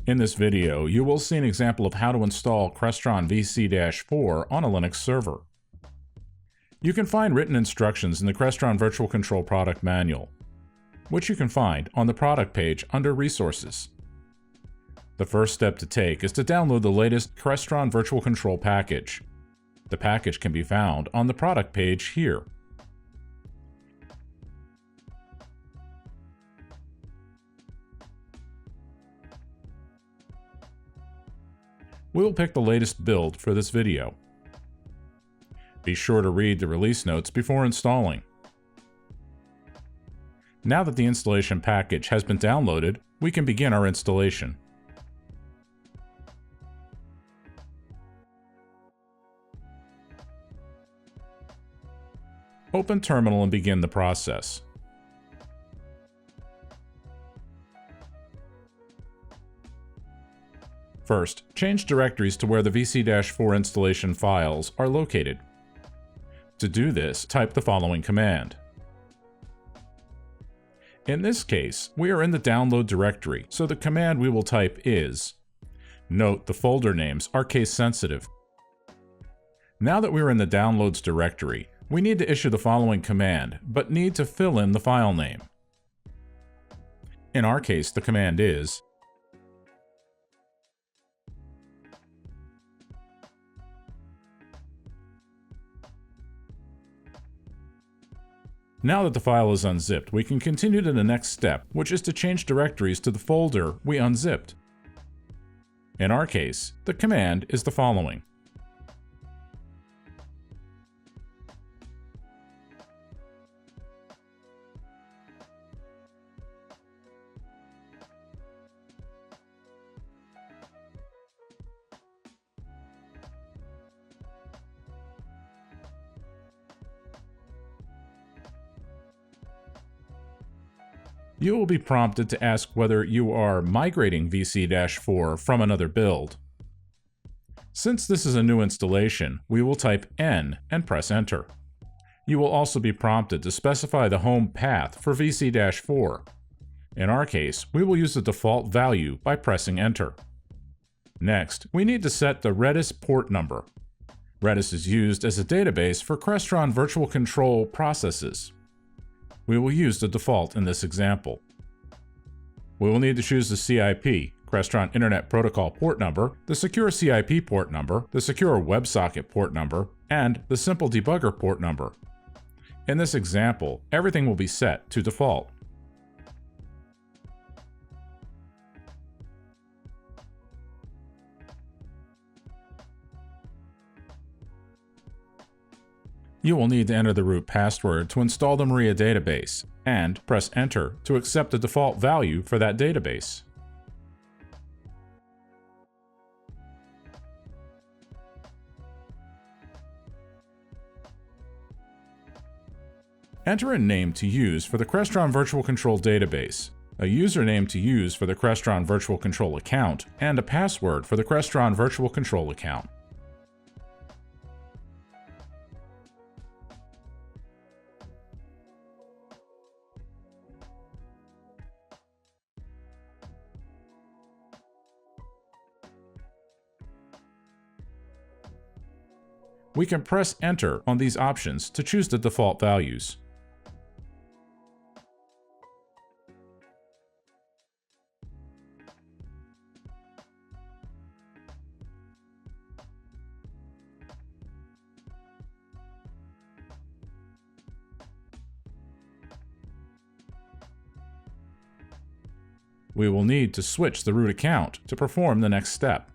In this video, you will see an example of how to install Crestron VC-4 on a Linux server. You can find written instructions in the Crestron Virtual Control product manual, which you can find on the product page under Resources. The first step to take is to download the latest Crestron Virtual Control package. The package can be found on the product page here. We will pick the latest build for this video. Be sure to read the release notes before installing. Now that the installation package has been downloaded, we can begin our installation. Open Terminal and begin the process. First, change directories to where the VC-4 installation files are located. To do this, type the following command. In this case, we are in the download directory, so the command we will type is. Note the folder names are case sensitive. Now that we are in the downloads directory, we need to issue the following command, but need to fill in the file name. In our case, the command is Now that the file is unzipped, we can continue to the next step, which is to change directories to the folder we unzipped. In our case, the command is the following. You will be prompted to ask whether you are migrating VC-4 from another build. Since this is a new installation, we will type N and press Enter. You will also be prompted to specify the home path for VC-4. In our case, we will use the default value by pressing Enter. Next, we need to set the Redis port number. Redis is used as a database for Crestron Virtual Control processes. We will use the default in this example. We will need to choose the CIP, Crestron Internet Protocol port number, the Secure CIP port number, the Secure WebSocket port number, and the Simple Debugger port number. In this example, everything will be set to default. You will need to enter the root password to install the Maria database, and press Enter to accept the default value for that database. Enter a name to use for the Crestron Virtual Control database, a username to use for the Crestron Virtual Control account, and a password for the Crestron Virtual Control account. We can press Enter on these options to choose the default values. We will need to switch the root account to perform the next step.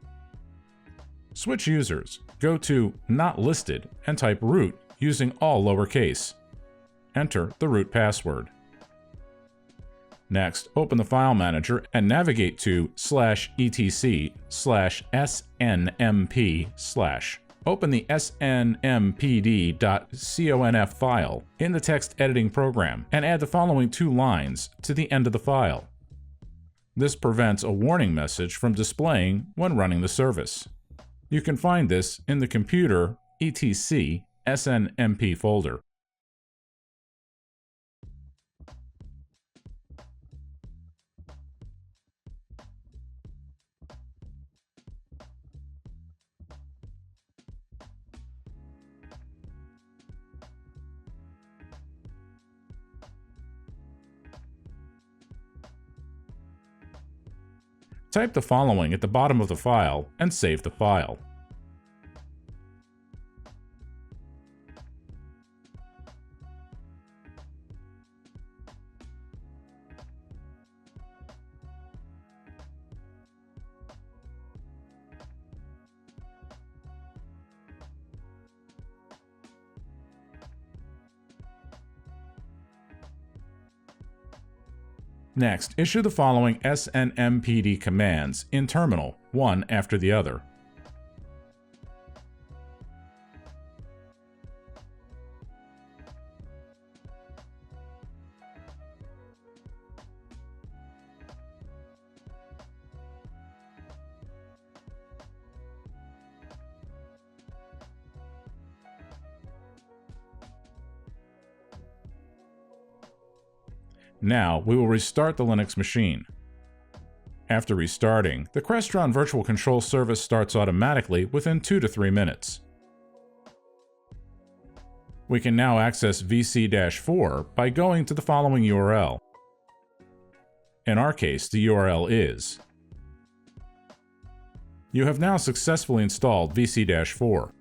Switch users. Go to Not Listed and type root using all lowercase. Enter the root password. Next, open the file manager and navigate to /etc/snmp/. Open the snmpd.conf file in the text editing program and add the following 2 lines to the end of the file. This prevents a warning message from displaying when running the service. You can find this in the computer etc snmp folder. Type the following at the bottom of the file and save the file. Next, issue the following snmpd commands in terminal, one after the other. Now, we will restart the Linux machine. After restarting, the Crestron Virtual Control service starts automatically within 2 to 3 minutes. We can now access VC-4 by going to the following URL. In our case, the URL is. You have now successfully installed VC-4.